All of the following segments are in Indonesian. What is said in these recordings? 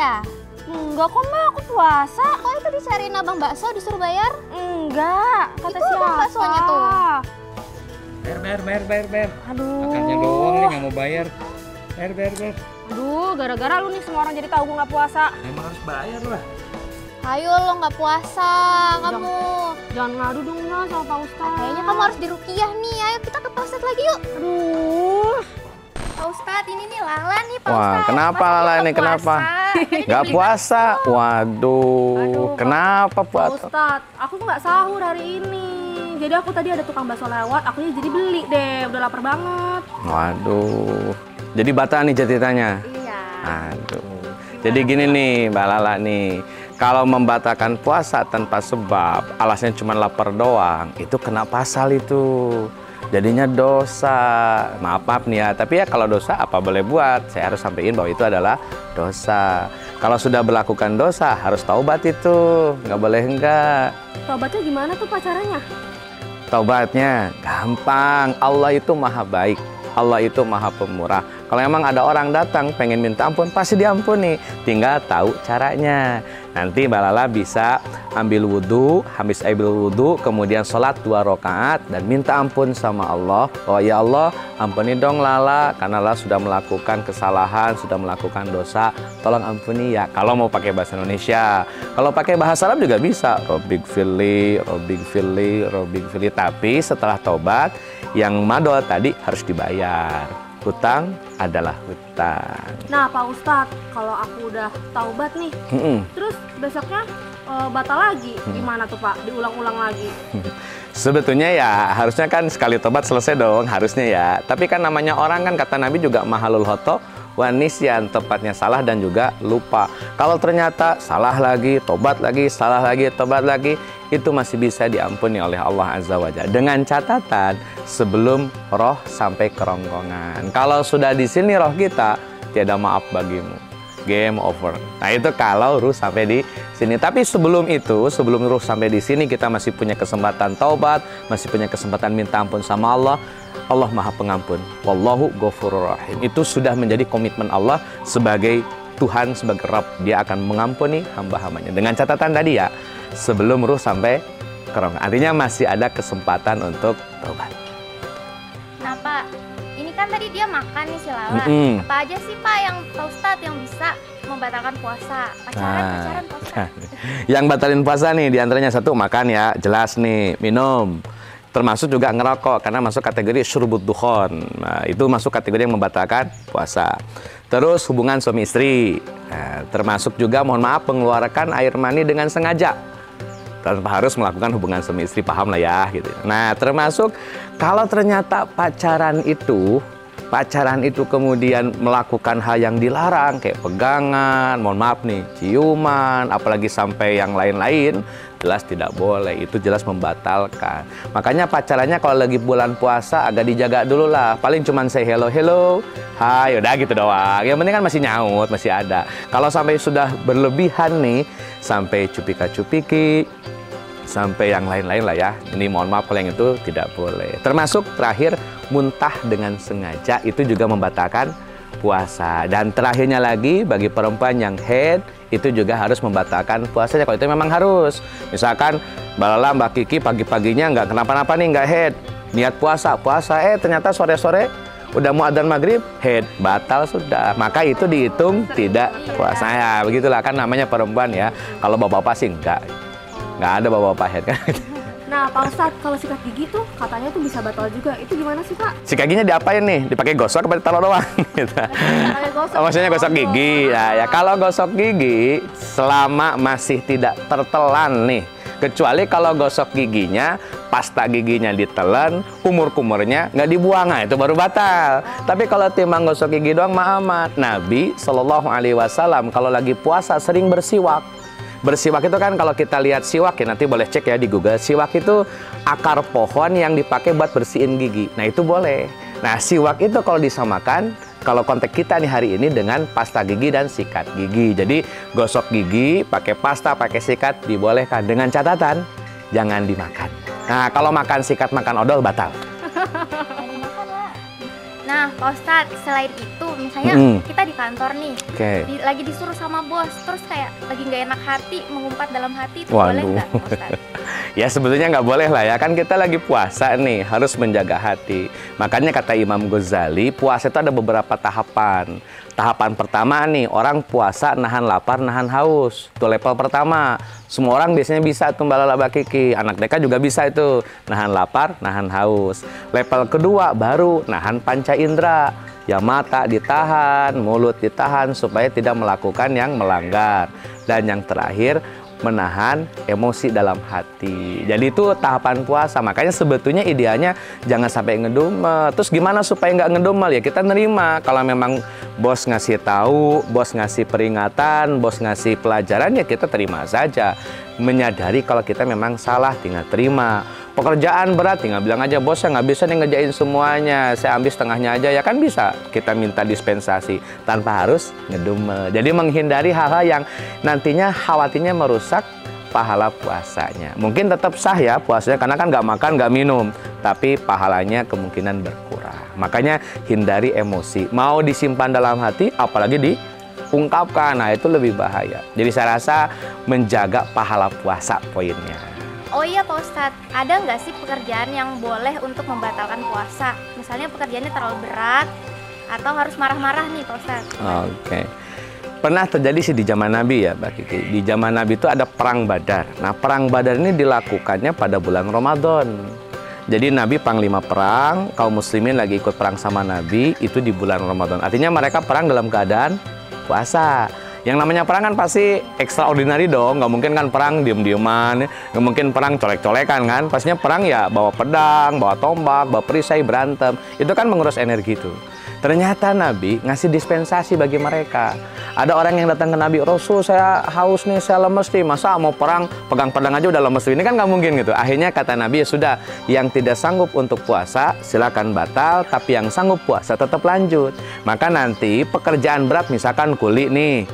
ya? Enggak kok Mbak, aku puasa. Kok itu dicariin abang bakso disuruh bayar? Enggak, kata itu siapa? abang baksonya tuh. Ber. Aduh. Makannya doang nih, nggak mau bayar. Ber. Aduh, gara-gara lu nih semua orang jadi tahu gue nggak puasa. Emang harus bayar lah. Ayo lo nggak puasa, kamu. Jangan ngadu dong Mbak sama Pak Ustadz. Kayaknya kamu harus diruqyah nih. Ayo kita ke Pak Ustadz lagi yuk. Aduh. Pak Ustadz, ini nih Lala nih Pak Wah, Ustadz. kenapa Masa Lala dia ini? nggak Kenapa? puasa? Nggak puasa? Waduh, Aduh, kenapa Pak puasa? Ustadz, aku tuh nggak sahur hari ini. Jadi aku tadi ada tukang bakso lewat, aku jadi beli deh. Udah lapar banget. Waduh, jadi batal nih ceritanya. Iya. Aduh, jadi gini nih Mbak Lala nih, kalau membatalkan puasa tanpa sebab, alasnya cuma lapar doang, itu kena pasal itu. Jadinya dosa. Maaf nih ya, tapi ya kalau dosa apa boleh buat. Saya harus sampaikan bahwa itu adalah dosa. Kalau sudah melakukan dosa, harus taubat itu. Nggak boleh enggak. Tobatnya gimana tuh Pak caranya? Taubatnya gampang. Allah itu maha baik. Allah itu maha pemurah. Kalau emang ada orang datang pengen minta ampun, pasti diampuni. Tinggal tahu caranya. Nanti Mbak Lala bisa ambil wudhu, habis ambil wudhu, kemudian sholat 2 rakaat dan minta ampun sama Allah. Oh ya Allah, ampuni dong Lala, karena Lala sudah melakukan kesalahan, sudah melakukan dosa. Tolong ampuni ya. Kalau mau pakai bahasa Indonesia, kalau pakai bahasa Arab juga bisa. Robbik fili. Tapi setelah taubat, yang madol tadi harus dibayar. Hutang adalah hutang. Nah Pak Ustadz, kalau aku udah taubat nih, terus besoknya batal lagi, gimana tuh Pak? Diulang-ulang lagi? Sebetulnya ya harusnya kan sekali tobat selesai dong, harusnya ya. Tapi kan namanya orang kan, kata Nabi juga mahalul khoto wa nisyan, tepatnya salah dan juga lupa. Kalau ternyata salah lagi, tobat lagi, salah lagi, tobat lagi, itu masih bisa diampuni oleh Allah Azza wa Jalla. Dengan catatan sebelum roh sampai kerongkongan. Kalau sudah di sini roh kita, tiada maaf bagimu. Game over. Nah itu kalau ruh sampai di sini. Tapi sebelum itu, sebelum ruh sampai di sini, kita masih punya kesempatan taubat, masih punya kesempatan minta ampun sama Allah. Allah Maha Pengampun. Wallahu Ghafurur Rahim. Itu sudah menjadi komitmen Allah sebagai Tuhan, sebagai Rabb. Dia akan mengampuni hamba-hambanya. Dengan catatan tadi ya, sebelum ruh sampai kerongkongan. Artinya masih ada kesempatan untuk taubat. Nah Pak, ini kan tadi dia makan nih si Lala. Apa aja sih Pak yang Pak Ustadz yang bisa membatalkan puasa? Pacaran Pak Ustadz. Yang batalin puasa nih diantaranya satu, makan ya, jelas nih. Minum, termasuk juga ngerokok karena masuk kategori syurbud dukhon. Nah, itu masuk kategori yang membatalkan puasa. Terus hubungan suami istri, nah, termasuk juga mohon maaf mengeluarkan air mani dengan sengaja tanpa harus melakukan hubungan suami istri, paham lah ya gitu. Nah termasuk kalau ternyata pacaran itu kemudian melakukan hal yang dilarang kayak pegangan, mohon maaf nih, ciuman, apalagi sampai yang lain-lain, jelas tidak boleh, itu jelas membatalkan. Makanya pacarannya kalau lagi bulan puasa agak dijaga dulu lah, paling cuman say hello, hai, udah gitu doang. Yang penting kan masih nyaut, masih ada. Kalau sampai sudah berlebihan nih, sampai cupika-cupiki, sampai yang lain-lain lah ya. Ini mohon maaf kalau yang itu tidak boleh. Termasuk terakhir muntah dengan sengaja, itu juga membatalkan puasa. Dan terakhirnya lagi bagi perempuan yang haid, itu juga harus membatalkan puasanya. Kalau itu memang harus. Misalkan Mbak Lala, Mbak Kiki pagi-paginya nggak kenapa-napa nih, nggak haid, niat puasa, ternyata sore-sore udah mau adzan maghrib, haid, batal sudah. Maka itu dihitung tidak puasa. Ya begitulah kan namanya perempuan ya. Kalau bapak-bapak sih nggak ada bapak-bapak haid kan. Nah Pak Ustadz, kalau sikat gigi tuh katanya tuh bisa batal juga. Itu gimana sih Pak? Sikat giginya diapain nih? Dipakai gosok apa ditaruh doang? Gitu. Maksudnya gosok gigi. Ya, kalau gosok gigi selama masih tidak tertelan nih. Kecuali kalau gosok giginya, pasta giginya ditelan, kumur-kumurnya nggak dibuang, nah itu baru batal. Tapi kalau timbang gosok gigi doang mah aman. Nabi SAW kalau lagi puasa sering bersiwak. Bersiwak itu kan kalau kita lihat siwak ya, nanti boleh cek ya di Google. Siwak itu akar pohon yang dipakai buat bersihin gigi. Nah itu boleh. Nah siwak itu kalau disamakan, kalau konteks kita nih hari ini dengan pasta gigi dan sikat gigi. Jadi gosok gigi, pakai pasta, pakai sikat dibolehkan. Dengan catatan, jangan dimakan. Nah kalau makan sikat, makan odol batal. Nah, Pak Ustadz, selain itu, misalnya kita di kantor nih, lagi disuruh sama bos, terus kayak lagi nggak enak hati, mengumpat dalam hati, itu boleh nggak, Pak Ustadz? Ya sebetulnya nggak boleh lah ya, kan kita lagi puasa nih, harus menjaga hati. Makanya kata Imam Ghazali, puasa itu ada beberapa tahapan. Tahapan pertama nih, orang puasa nahan lapar, nahan haus. Itu level pertama. Semua orang biasanya bisa tuh Mbak Lala Mbak Kiki. Anak TK juga bisa itu. Nahan lapar, nahan haus. Level kedua baru nahan panca indera. Ya mata ditahan, mulut ditahan supaya tidak melakukan yang melanggar. Dan yang terakhir, menahan emosi dalam hati. Jadi itu tahapan puasa. Makanya sebetulnya idealnya jangan sampai ngedumel. Terus gimana supaya nggak ngedumel? Ya kita nerima. Kalau memang bos ngasih tahu, bos ngasih peringatan, bos ngasih pelajaran, ya kita terima saja. Menyadari kalau kita memang salah, tinggal terima. Pekerjaan berat, tinggal bilang aja, bos saya nggak bisa nih ngerjain semuanya, saya ambil setengahnya aja, ya kan bisa. Kita minta dispensasi tanpa harus ngedumel. Jadi menghindari hal-hal yang nantinya khawatirnya merusak pahala puasanya. Mungkin tetap sah ya puasanya, karena kan nggak makan, nggak minum, tapi pahalanya kemungkinan berkurang. Makanya hindari emosi. Mau disimpan dalam hati, apalagi diungkapkan, nah itu lebih bahaya. Jadi saya rasa menjaga pahala puasa poinnya. Oh iya Pak Ustadz, ada nggak sih pekerjaan yang boleh untuk membatalkan puasa? Misalnya pekerjaannya terlalu berat atau harus marah-marah nih Pak Ustadz? Oke. Pernah terjadi sih di zaman Nabi ya Mbak Kiki. Di zaman Nabi itu ada perang Badar. Nah perang Badar ini dilakukannya pada bulan Ramadan. Jadi Nabi panglima perang, kaum muslimin lagi ikut perang sama Nabi, itu di bulan Ramadan. Artinya mereka perang dalam keadaan puasa. Yang namanya perang kan pasti extraordinary dong, nggak mungkin kan perang diem-dieman, nggak mungkin perang colek-colekan kan, pastinya perang ya bawa pedang, bawa tombak, bawa perisai, berantem, itu kan menguras energi tuh. Ternyata Nabi ngasih dispensasi bagi mereka. Ada orang yang datang ke Nabi, Rasul saya haus nih, saya lemes nih, masa mau perang, pegang pedang aja udah lemes, ini kan nggak mungkin gitu. Akhirnya kata Nabi, ya sudah, yang tidak sanggup untuk puasa silakan batal, tapi yang sanggup puasa tetap lanjut. Maka nanti pekerjaan berat misalkan kuli nih,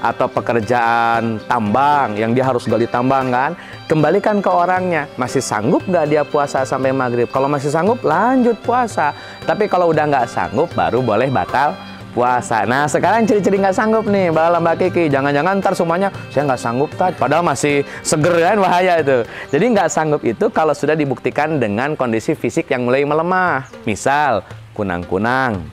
atau pekerjaan tambang yang dia harus gali tambang kan, kembalikan ke orangnya, masih sanggup nggak dia puasa sampai maghrib? Kalau masih sanggup lanjut puasa, tapi kalau udah nggak sanggup baru boleh batal puasa. Nah sekarang ciri-ciri nggak sanggup nih Mbak Lala Mbak Kiki, jangan-jangan ntar semuanya saya nggak sanggup Tad, padahal masih seger kan, bahaya itu. Jadi nggak sanggup itu kalau sudah dibuktikan dengan kondisi fisik yang mulai melemah, misal kunang-kunang,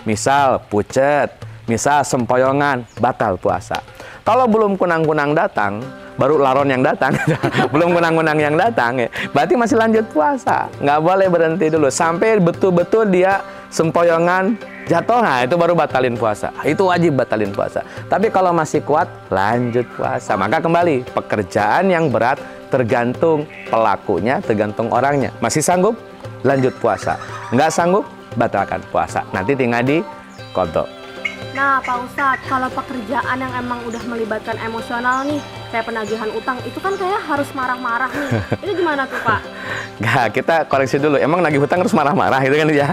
misal pucet, misal sempoyongan, batal puasa. Kalau belum kunang-kunang datang, baru laron yang datang, belum kunang-kunang yang datang, ya, berarti masih lanjut puasa. Nggak boleh berhenti dulu, sampai betul-betul dia sempoyongan jatuh, nah itu baru batalin puasa. Itu wajib batalin puasa. Tapi kalau masih kuat, lanjut puasa. Maka kembali, pekerjaan yang berat tergantung pelakunya, tergantung orangnya. Masih sanggup, lanjut puasa. Nggak sanggup, batalkan puasa. Nanti tinggal di kodok. Nah Pak Ustadz, kalau pekerjaan yang emang udah melibatkan emosional nih, kayak penagihan utang, itu kan kayak harus marah-marah nih. Itu gimana tuh Pak? Nggak, kita koreksi dulu. Emang nagih hutang harus marah-marah gitu kan ya?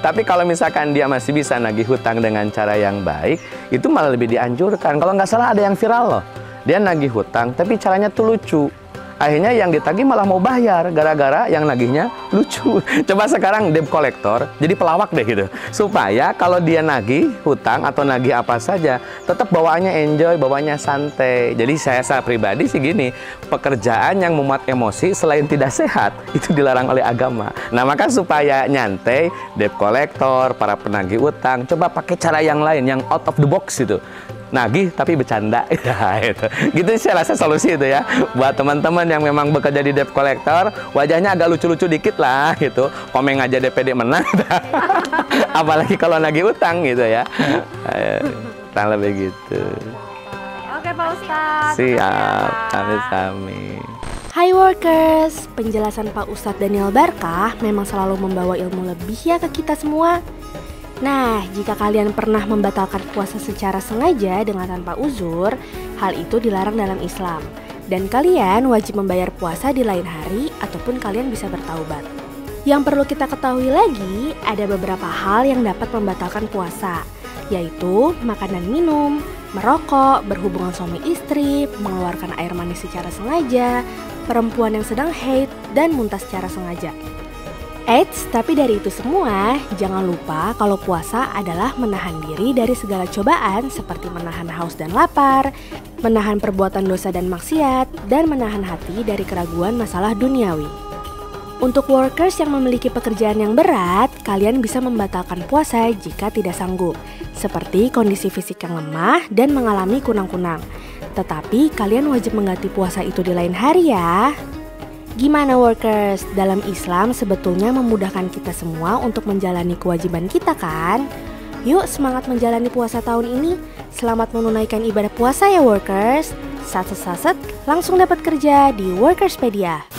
Tapi kalau misalkan dia masih bisa nagih hutang dengan cara yang baik, itu malah lebih dianjurkan. Kalau nggak salah ada yang viral loh. Dia nagih hutang, tapi caranya tuh lucu. Akhirnya yang ditagih malah mau bayar gara-gara yang nagihnya lucu. Coba sekarang debt collector jadi pelawak deh gitu, supaya kalau dia nagih hutang atau nagih apa saja tetap bawaannya enjoy, bawaannya santai. Jadi saya pribadi sih gini, pekerjaan yang memuat emosi selain tidak sehat itu dilarang oleh agama. Nah maka supaya nyantai, debt collector, para penagih utang, coba pakai cara yang lain, yang out of the box itu. Nagih tapi bercanda, ya, itu. Gitu saya rasa solusi itu ya buat teman-teman yang memang bekerja di debt collector, wajahnya agak lucu-lucu dikit lah gitu, komeng aja DPD menang apalagi kalau nagih utang gitu ya. Kurang lebih gitu. Oke Pak Ustadz, siap, kami. Hai workers, penjelasan Pak Ustadz Daniel Barkah memang selalu membawa ilmu lebih ya ke kita semua. Nah, jika kalian pernah membatalkan puasa secara sengaja dengan tanpa uzur, hal itu dilarang dalam Islam. Dan kalian wajib membayar puasa di lain hari ataupun kalian bisa bertaubat. Yang perlu kita ketahui lagi, ada beberapa hal yang dapat membatalkan puasa, yaitu makanan minum, merokok, berhubungan suami istri, mengeluarkan air manis secara sengaja, perempuan yang sedang haid, dan muntah secara sengaja. Eits, tapi dari itu semua, jangan lupa kalau puasa adalah menahan diri dari segala cobaan seperti menahan haus dan lapar, menahan perbuatan dosa dan maksiat, dan menahan hati dari keraguan masalah duniawi. Untuk workers yang memiliki pekerjaan yang berat, kalian bisa membatalkan puasa jika tidak sanggup, seperti kondisi fisik yang lemah dan mengalami kunang-kunang. Tetapi kalian wajib mengganti puasa itu di lain hari ya. Gimana workers? Dalam Islam sebetulnya memudahkan kita semua untuk menjalani kewajiban kita kan? Yuk semangat menjalani puasa tahun ini. Selamat menunaikan ibadah puasa ya workers. Saset-saset langsung dapat kerja di Workerspedia.